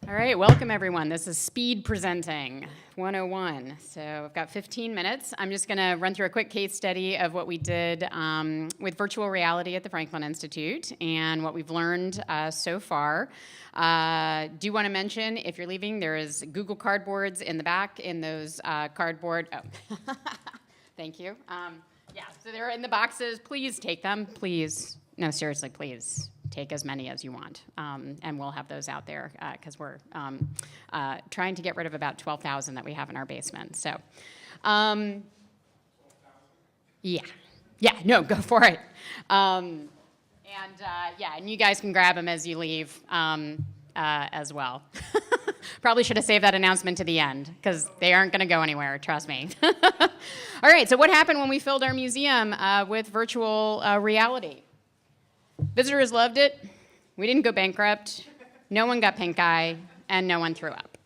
All right, welcome everyone. This is Speed Presenting 101. So I've got 15 minutes. I'm just going to run through a quick case study of what we did with virtual reality at the Franklin Institute and what we've learned so far. Do want to mention, if you're leaving, there is Google Cardboards in the back in those cardboard. Oh, thank you. Yeah, so they're in the boxes. Please take them. Please. No, seriously, please. Take as many as you want, and we'll have those out there because we're trying to get rid of about 12,000 that we have in our basement. So, yeah, no, go for it. And you guys can grab them as you leave as well. Probably should have saved that announcement to the end because they aren't going to go anywhere, trust me. All right, so what happened when we filled our museum with virtual reality? Visitors loved it. We didn't go bankrupt. No one got pink eye, and no one threw up.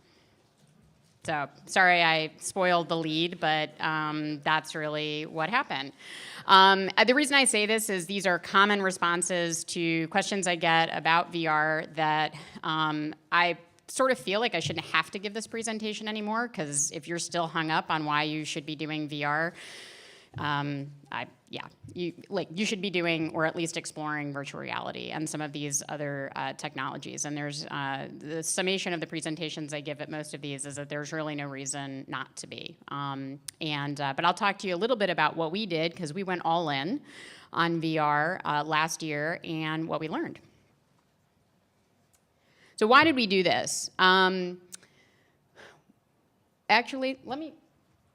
So sorry I spoiled the lead, but that's really what happened. The reason I say this is these are common responses to questions I get about VR that I sort of feel like I shouldn't have to give this presentation anymore, because if you're still hung up on why you should be doing VR, you should be doing, or at least exploring, virtual reality and some of these other technologies. And there's the summation of the presentations I give at most of these is that there's really no reason not to be. But I'll talk to you a little bit about what we did, because we went all in on VR last year and what we learned. So why did we do this? Actually, let me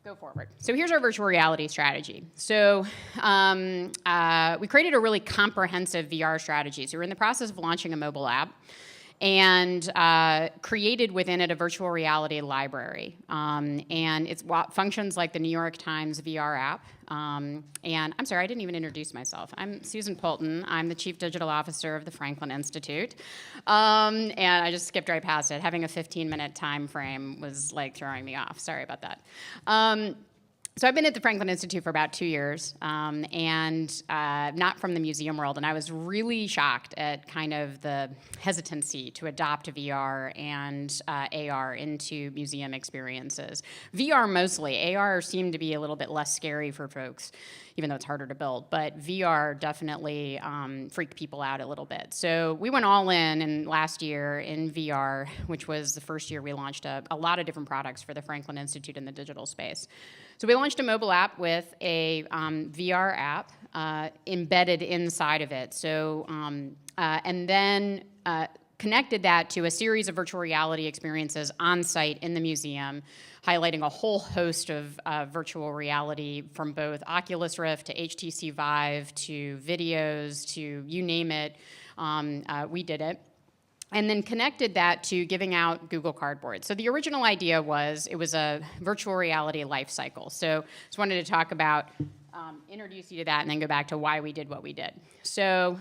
go forward. So here's our virtual reality strategy. So we created a really comprehensive VR strategy. So we're in the process of launching a mobile app and created within it a virtual reality library. And it functions like the New York Times VR app. And I'm sorry, I didn't even introduce myself. I'm Susan Poulton. I'm the Chief Digital Officer of the Franklin Institute. And I just skipped right past it. Having a 15-minute time frame was like throwing me off. Sorry about that. So I've been at the Franklin Institute for about 2 years, and not from the museum world, and I was really shocked at kind of the hesitancy to adopt VR and AR into museum experiences. VR mostly. AR seemed to be a little bit less scary for folks, even though it's harder to build, but VR definitely freaked people out a little bit. So we went all in last year in VR, which was the first year we launched a lot of different products for the Franklin Institute in the digital space. So we launched a mobile app with a VR app embedded inside of it. So, and then connected that to a series of virtual reality experiences on site in the museum, highlighting a whole host of virtual reality from both Oculus Rift to HTC Vive to videos to you name it, we did it. And then connected that to giving out Google Cardboard. So the original idea was it was a virtual reality life cycle. So just wanted to talk about, introduce you to that, and then go back to why we did what we did. So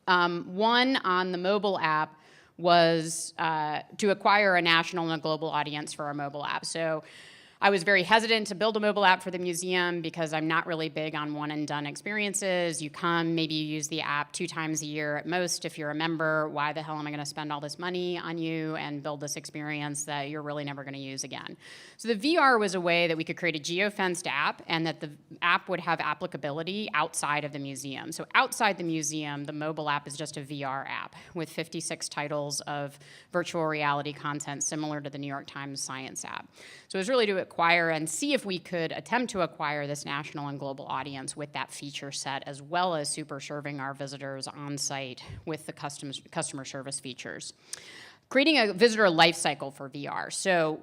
one on the mobile app was to acquire a national and a global audience for our mobile app. So I was very hesitant to build a mobile app for the museum because I'm not really big on one-and-done experiences. You come, maybe you use the app 2 times a year at most if you're a member. Why the hell am I going to spend all this money on you and build this experience that you're really never going to use again? So the VR was a way that we could create a geo-fenced app and that the app would have applicability outside of the museum. So outside the museum, the mobile app is just a VR app with 56 titles of virtual reality content similar to the New York Times Science app. So it was really to acquire and see if we could attempt to acquire this national and global audience with that feature set, as well as super serving our visitors on site with the customer service features. Creating a visitor life cycle for VR. So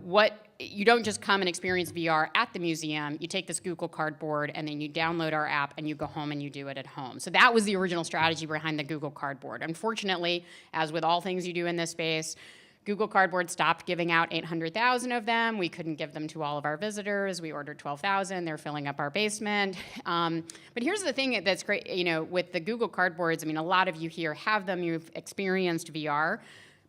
you don't just come and experience VR at the museum, you take this Google Cardboard and then you download our app and you go home and you do it at home. So that was the original strategy behind the Google Cardboard. Unfortunately, as with all things you do in this space, Google Cardboard stopped giving out 800,000 of them. We couldn't give them to all of our visitors. We ordered 12,000. They're filling up our basement. But here's the thing that's great, with the Google Cardboards, a lot of you here have them. You've experienced VR.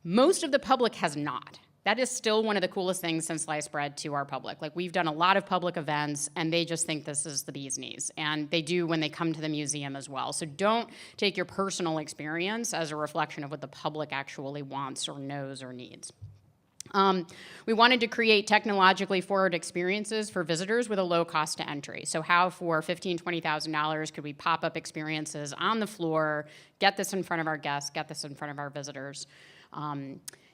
Most of the public has not. That is still one of the coolest things since sliced bread to our public. Like, we've done a lot of public events, and they just think this is the bee's knees. And they do when they come to the museum as well. So don't take your personal experience as a reflection of what the public actually wants or knows or needs. We wanted to create technologically forward experiences for visitors with a low cost to entry. So how for $15,000, $20,000 could we pop up experiences on the floor, get this in front of our guests, get this in front of our visitors.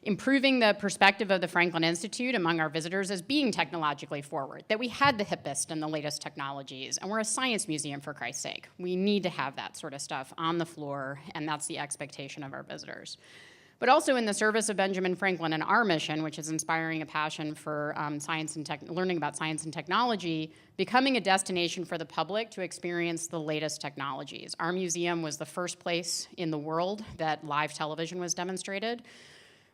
Improving the perspective of the Franklin Institute among our visitors as being technologically forward, that we had the hippest and the latest technologies, and we're a science museum, for Christ's sake. We need to have that sort of stuff on the floor, and that's the expectation of our visitors. But also in the service of Benjamin Franklin and our mission, which is inspiring a passion for learning about science and technology, becoming a destination for the public to experience the latest technologies. Our museum was the first place in the world that live television was demonstrated.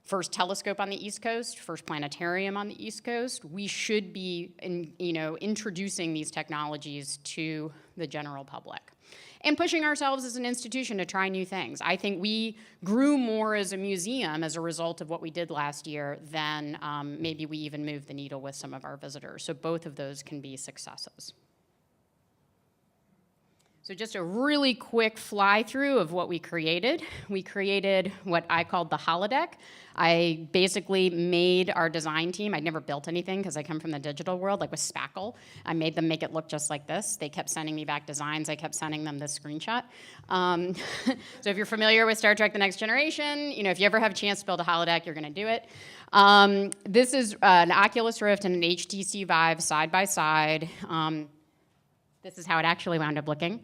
First telescope on the East Coast, first planetarium on the East Coast. We should be introducing these technologies to the general public. And pushing ourselves as an institution to try new things. I think we grew more as a museum as a result of what we did last year than maybe we even moved the needle with some of our visitors. So both of those can be successes. So just a really quick fly-through of what we created. We created what I called the Holodeck. I basically made our design team, I'd never built anything because I come from the digital world, like with Spackle. I made them make it look just like this. They kept sending me back designs. I kept sending them this screenshot. So if you're familiar with Star Trek The Next Generation, if you ever have a chance to build a Holodeck, you're going to do it. This is an Oculus Rift and an HTC Vive side by side. This is how it actually wound up looking.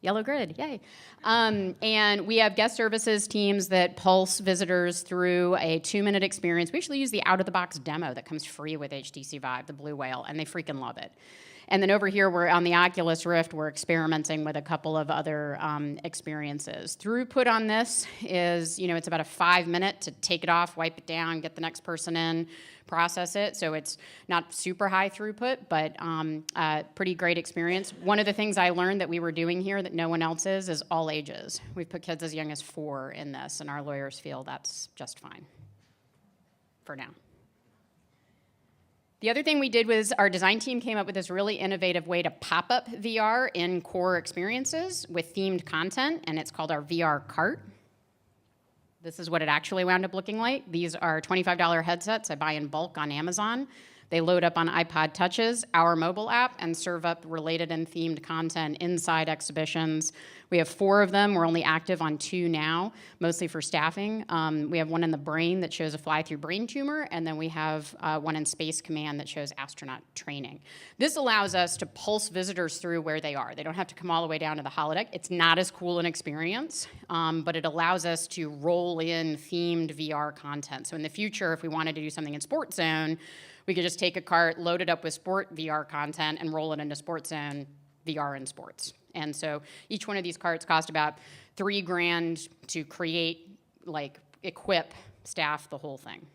Yellow grid, yay. And we have guest services teams that pulse visitors through a 2-minute experience. We actually use the out-of-the-box demo that comes free with HTC Vive, the Blue Whale, and they freaking love it. And then over here, we're on the Oculus Rift, we're experimenting with a couple of other experiences. Throughput on this is, it's about a 5-minute to take it off, wipe it down, get the next person in, process it. So it's not super high throughput, but pretty great experience. One of the things I learned that we were doing here that no one else is all ages. We've put kids as young as 4 in this, and our lawyers feel that's just fine for now. The other thing we did was our design team came up with this really innovative way to pop up VR in core experiences with themed content, and it's called our VR cart. This is what it actually wound up looking like. These are $25 headsets I buy in bulk on Amazon. They load up on iPod Touches, our mobile app, and serve up related and themed content inside exhibitions. We have 4 of them. We're only active on 2 now, mostly for staffing. We have one in the brain that shows a fly-through brain tumor, and then we have one in Space Command that shows astronaut training. This allows us to pulse visitors through where they are. They don't have to come all the way down to the holodeck. It's not as cool an experience, but it allows us to roll in themed VR content. So in the future, if we wanted to do something in Sports Zone, we could just take a cart, load it up with sport VR content, and roll it into Sports Zone VR and sports. And so each one of these carts cost about $3,000 to create, equip, staff, the whole thing.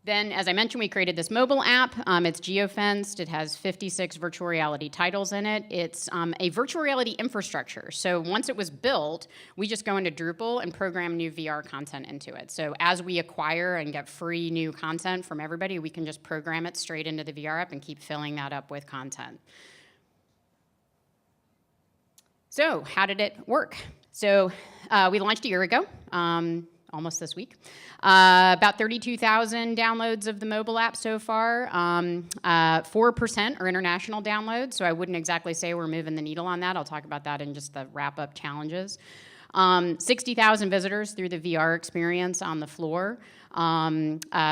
Then, as I mentioned, we created this mobile app. It's geofenced. It has 56 virtual reality titles in it. It's a virtual reality infrastructure. So once it was built, we just go into Drupal and program new VR content into it. So as we acquire and get free new content from everybody, we can just program it straight into the VR app and keep filling that up with content. So how did it work? So we launched a year ago. Almost this week. About 32,000 downloads of the mobile app so far. 4% are international downloads, so I wouldn't exactly say we're moving the needle on that. I'll talk about that in just the wrap-up challenges. 60,000 visitors through the VR experience on the floor. The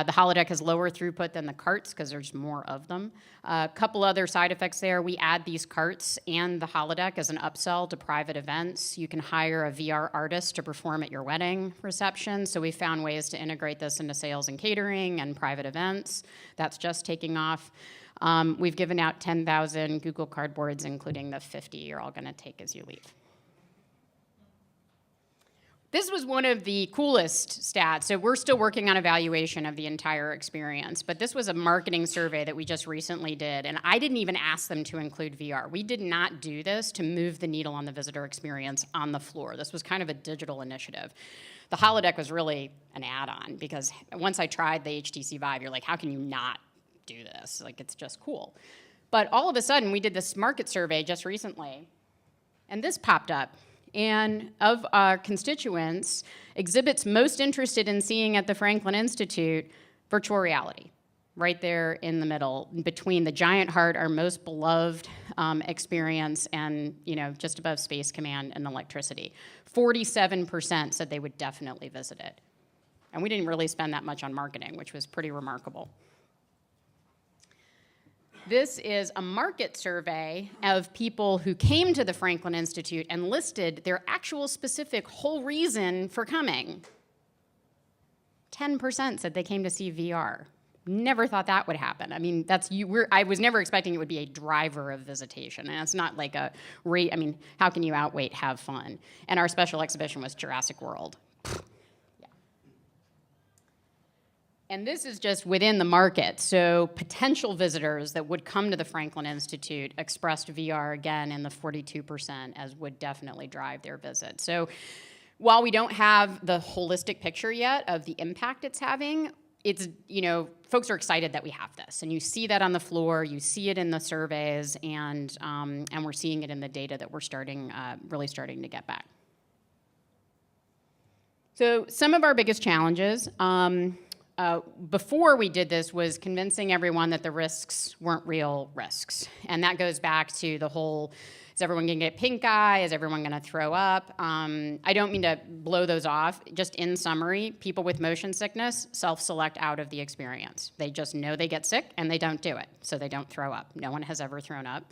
holodeck has lower throughput than the carts because there's more of them. A couple other side effects there. We add these carts and the holodeck as an upsell to private events. You can hire a VR artist to perform at your wedding reception. So we found ways to integrate this into sales and catering and private events. That's just taking off. We've given out 10,000 Google Cardboards, including the 50 you're all going to take as you leave. This was one of the coolest stats. So we're still working on evaluation of the entire experience, but this was a marketing survey that we just recently did, and I didn't even ask them to include VR. We did not do this to move the needle on the visitor experience on the floor. This was kind of a digital initiative. The holodeck was really an add-on because once I tried the HTC Vive, you're like, how can you not do this? It's just cool. But all of a sudden, we did this market survey just recently, and this popped up. And of our constituents, exhibits most interested in seeing at the Franklin Institute virtual reality, right there in the middle, between the giant heart, our most beloved experience, and just above Space Command and electricity. 47% said they would definitely visit it. And we didn't really spend that much on marketing, which was pretty remarkable. This is a market survey of people who came to the Franklin Institute and listed their actual specific whole reason for coming. 10% said they came to see VR. Never thought that would happen. I mean, I was never expecting it would be a driver of visitation. And it's not like how can you outweight have fun? And our special exhibition was Jurassic World. And this is just within the market. So potential visitors that would come to the Franklin Institute expressed VR again in the 42% as would definitely drive their visit. So while we don't have the holistic picture yet of the impact it's having, it's, folks are excited that we have this. And you see that on the floor, you see it in the surveys, and we're seeing it in the data that we're really starting to get back. So some of our biggest challenges, before we did this, was convincing everyone that the risks weren't real risks. And that goes back to the whole, is everyone going to get pink eye? Is everyone going to throw up? I don't mean to blow those off. Just in summary, people with motion sickness self-select out of the experience. They just know they get sick, and they don't do it, so they don't throw up. No one has ever thrown up.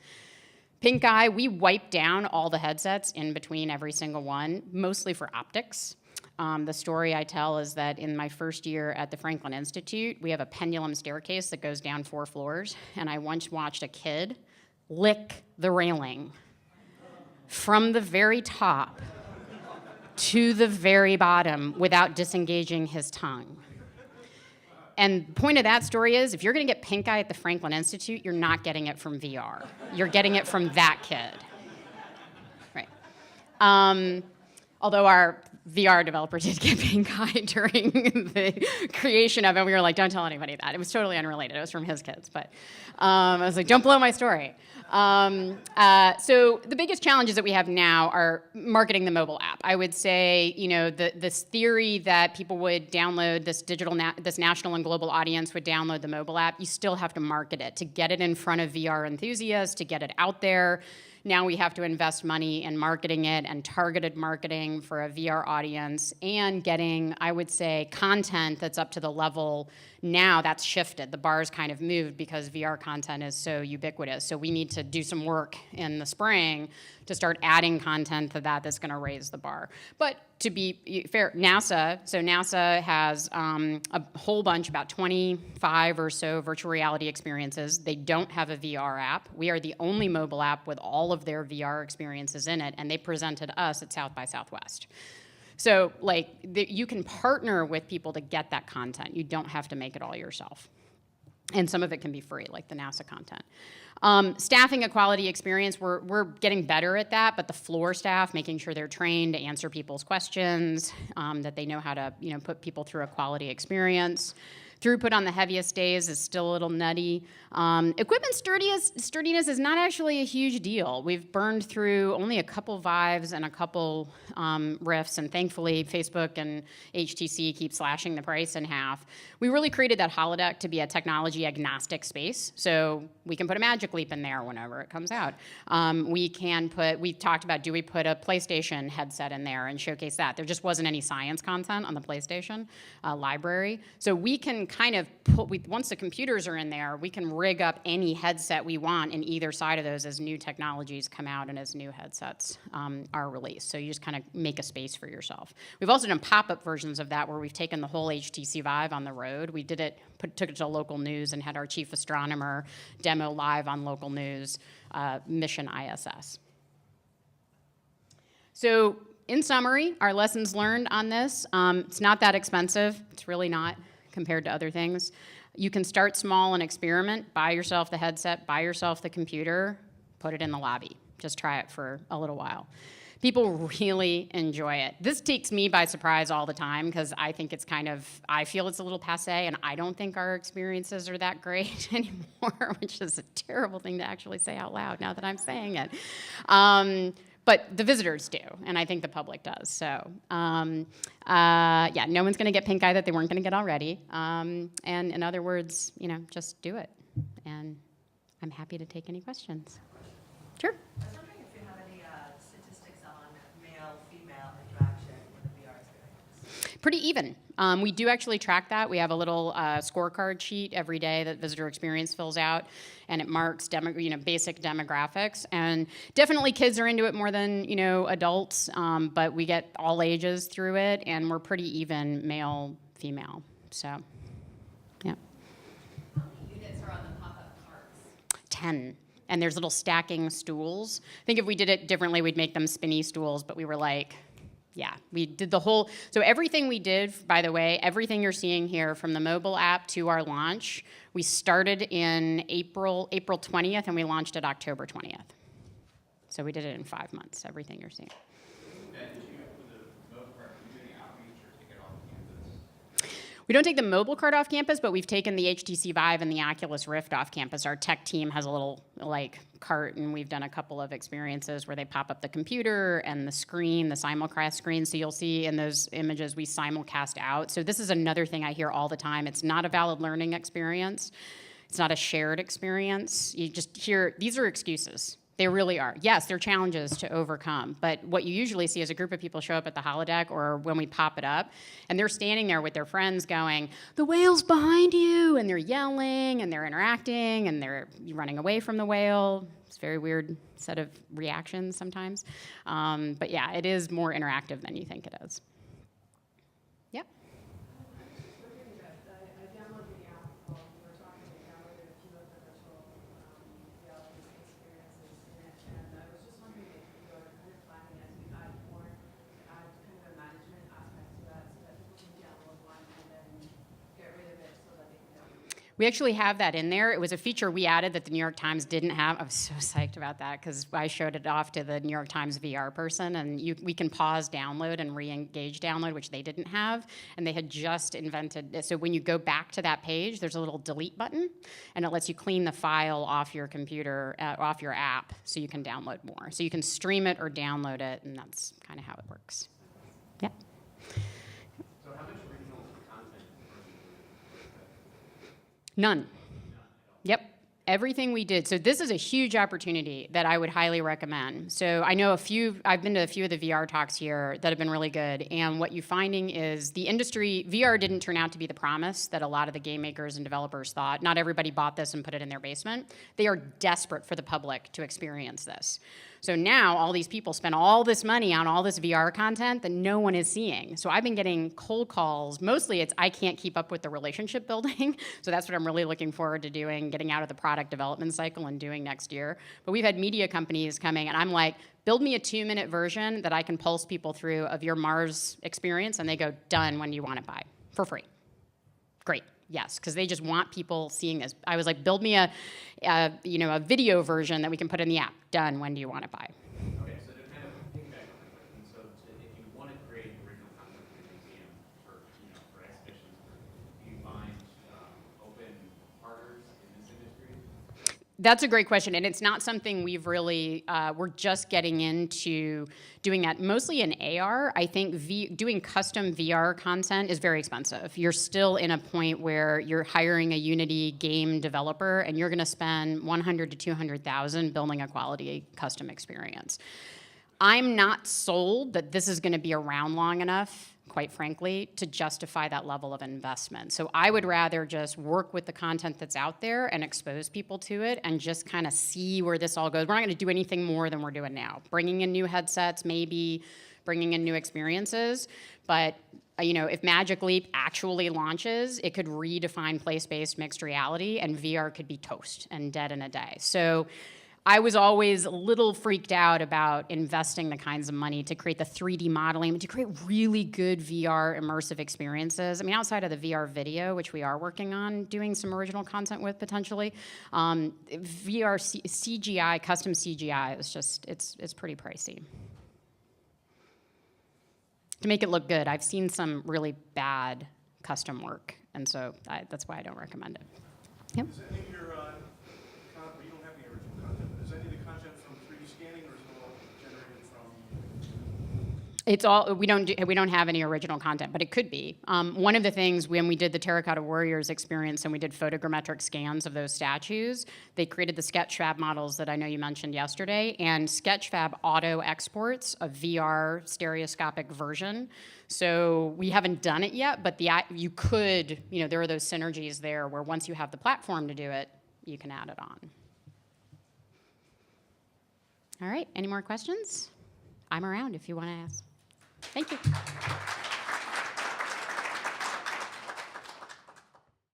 Pink eye, we wipe down all the headsets in between every single one, mostly for optics. The story I tell is that in my first year at the Franklin Institute, we have a pendulum staircase that goes down 4 floors, and I once watched a kid lick the railing from the very top to the very bottom without disengaging his tongue. And the point of that story is, if you're going to get pink eye at the Franklin Institute, you're not getting it from VR. You're getting it from that kid. Right. Although our VR developer did get pink eye during the creation of it. We were like, don't tell anybody that. It was totally unrelated. It was from his kids. But I was like, don't blow my story. So the biggest challenges that we have now are marketing the mobile app. I would say, this theory that people would download this national and global audience would download the mobile app. You still have to market it to get it in front of VR enthusiasts, to get it out there. Now we have to invest money in marketing it and targeted marketing for a VR audience and getting, I would say, content that's up to the level now that's shifted. The bar's kind of moved because VR content is so ubiquitous. So we need to do some work in the spring to start adding content to that's going to raise the bar. But to be fair, NASA has a whole bunch, about 25 or so virtual reality experiences. They don't have a VR app. We are the only mobile app with all of their VR experiences in it, and they presented us at South by Southwest. So, you can partner with people to get that content. You don't have to make it all yourself. And some of it can be free, like the NASA content. Staffing a quality experience, we're getting better at that, but the floor staff, making sure they're trained to answer people's questions, that they know how to put people through a quality experience. Throughput on the heaviest days is still a little nutty. Equipment sturdiness is not actually a huge deal. We've burned through only a couple Vives and a couple Rifts, and thankfully Facebook and HTC keep slashing the price in half. We really created that Holodeck to be a technology agnostic space, so we can put a Magic Leap in there whenever it comes out. We talked about, do we put a PlayStation headset in there and showcase that? There just wasn't any science content on the PlayStation library. So we can kind of once the computers are in there, we can rig up any headset we want in either side of those as new technologies come out and as new headsets are released. So you just kind of make a space for yourself. We've also done pop-up versions of that where we've taken the whole HTC Vive on the road. We did it, took it to local news and had our chief astronomer demo live on local news, Mission ISS. So in summary, our lessons learned on this, it's not that expensive. It's really not compared to other things. You can start small and experiment. Buy yourself the headset, buy yourself the computer, put it in the lobby. Just try it for a little while. People really enjoy it. This takes me by surprise all the time because I think it's I feel it's a little passe, and I don't think our experiences are that great anymore, which is a terrible thing to actually say out loud now that I'm saying it. But the visitors do, and I think the public does. So, yeah, no one's going to get pink eye that they weren't going to get already. And in other words, just do it. And I'm happy to take any questions. Sure. I was wondering if you have any statistics on male-female interaction with the VR experience. Pretty even. We do actually track that. We have a little scorecard sheet every day that visitor experience fills out, and it marks basic demographics. And definitely kids are into it more than adults, but we get all ages through it, and we're pretty even male, female. So, yeah. How many units are on the pop-up carts? 10. And there's little stacking stools. I think if we did it differently, we'd make them spinny stools, but we were like, yeah, we did the whole, so everything we did, by the way, everything you're seeing here from the mobile app to our launch, we started in April 20th, and we launched it October 20th. So we did it in 5 months, everything you're seeing. We don't take the mobile cart off campus, but we've taken the HTC Vive and the Oculus Rift off campus. Our tech team has a little cart, and we've done a couple of experiences where they pop up the computer and the screen, the simulcast screen. So you'll see in those images we simulcast out. So this is another thing I hear all the time. It's not a valid learning experience. It's not a shared experience. You just hear, these are excuses. They really are. Yes, they're challenges to overcome, but what you usually see is a group of people show up at the holodeck or when we pop it up, and they're standing there with their friends going, "The whale's behind you," and they're yelling, and they're interacting, and they're running away from the whale. It's a very weird set of reactions sometimes. But yeah, it is more interactive than you think it is. Yeah? We actually have that in there. It was a feature we added that the New York Times didn't have. I was so psyched about that because I showed it off to the New York Times VR person, and we can pause download and re-engage download, which they didn't have, and they had just invented. So when you go back to that page, there's a little delete button, and it lets you clean the file off your computer, off your app, so you can download more. So you can stream it or download it, and that's kind of how it works. Yeah. None. Yep. Everything we did. So this is a huge opportunity that I would highly recommend. So I know I've been to a few of the VR talks here that have been really good. And what you're finding is the industry, VR didn't turn out to be the promise that a lot of the game makers and developers thought. Not everybody bought this and put it in their basement. They are desperate for the public to experience this. So now all these people spend all this money on all this VR content that no one is seeing. So I've been getting cold calls. Mostly it's I can't keep up with the relationship building. So that's what I'm really looking forward to doing, getting out of the product development cycle and doing next year. But we've had media companies coming, and I'm like, build me a 2-minute version that I can pulse people through of your Mars experience, and they go, done, when do you want it by? For free. Great. Yes, because they just want people seeing this. I was like, build me a video version that we can put in the app. Done. When do you want it by? Okay, so to kind of piggyback on the question, so if you want to create original content for the museum for exhibitions, do you find open partners in this industry? That's a great question, and it's not something we've really, we're just getting into doing that, mostly in AR. I think doing custom VR content is very expensive. You're still in a point where you're hiring a Unity game developer, and you're gonna spend $100,000 to $200,000 building a quality custom experience. I'm not sold that this is gonna be around long enough, quite frankly, to justify that level of investment. So I would rather just work with the content that's out there and expose people to it and just kind of see where this all goes. We're not going to do anything more than we're doing now. Bringing in new headsets, maybe bringing in new experiences, but if Magic Leap actually launches, it could redefine place-based mixed reality, and VR could be toast and dead in a day. So I was always a little freaked out about investing the kinds of money to create the 3D modeling, to create really good VR immersive experiences. I mean, outside of the VR video, which we are working on doing some original content with potentially, VR CGI, custom CGI, it's pretty pricey. To make it look good, I've seen some really bad custom work, and so that's why I don't recommend it. Yep. Is any of your, you don't have any original content, but is any of the content from 3D scanning, or is it all generated from It's all we don't have any original content, but it could be. One of the things when we did the Terracotta Warriors experience and we did photogrammetric scans of those statues, they created the Sketchfab models that I know you mentioned yesterday, and Sketchfab auto exports a VR stereoscopic version. So we haven't done it yet, but you could, there are those synergies there where once you have the platform to do it, you can add it on. All right, any more questions? I'm around if you want to ask. Thank you.